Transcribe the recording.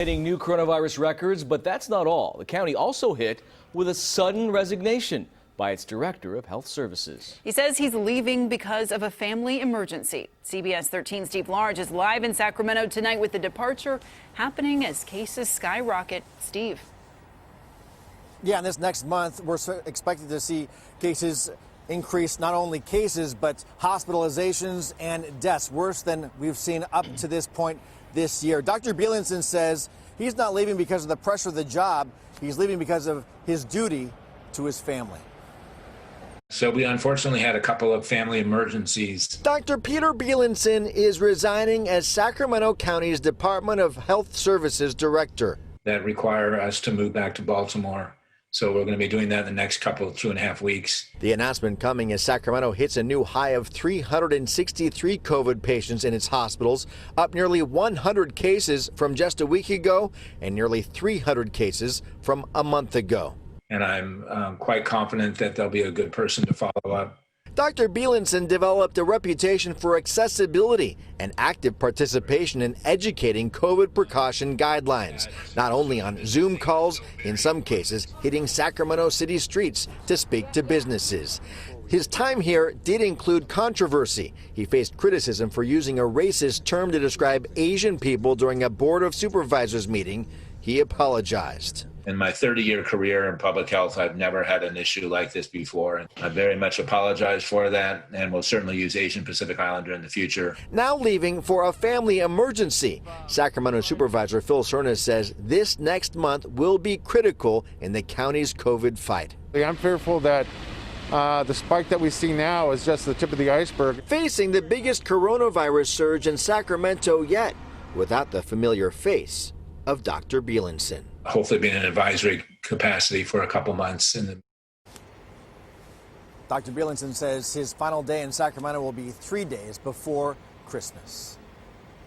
Hitting new coronavirus records, but that's not all. The county also hit with a sudden resignation by its director of health services. He says he's leaving because of a family emergency. CBS 13's Steve Large is live in Sacramento tonight with the departure happening as cases skyrocket. Steve. Yeah, and this next month, we're expected to see cases increase, not only cases, but hospitalizations and deaths, worse than we've seen up to this point this year. Dr. Beilenson says he's not leaving because of the pressure of the job. He's leaving because of his duty to his family. So we unfortunately had a couple of family emergencies. Dr. Peter Beilenson is resigning as Sacramento County's Department of Health Services director. That require us to move back to Baltimore. So we're going to be doing that in the next couple, 2.5 weeks. The announcement coming as Sacramento hits a new high of 363 COVID patients in its hospitals, up nearly 100 cases from just a week ago and nearly 300 cases from a month ago. And I'm quite confident that they'll be a good person to follow up. Dr. Beilenson developed a reputation for accessibility and active participation in educating COVID precaution guidelines, not only on Zoom calls, in some cases hitting Sacramento city streets to speak to businesses. His time here did include controversy. He faced criticism for using a racist term to describe Asian people during a Board of Supervisors meeting. He apologized. In my 30-year career in public health, I've never had an issue like this before. And I very much apologize for that, and will certainly use Asian Pacific Islander in the future. Now leaving for a family emergency. Sacramento Supervisor Phil Cernas says this next month will be critical in the county's COVID fight. I'm fearful that the spike that we see now is just the tip of the iceberg. Facing the biggest coronavirus surge in Sacramento yet, without the familiar face of Dr. Beilenson. Hopefully be in an advisory capacity for a couple months. Dr. Beilenson says his final day in Sacramento will be 3 days before Christmas.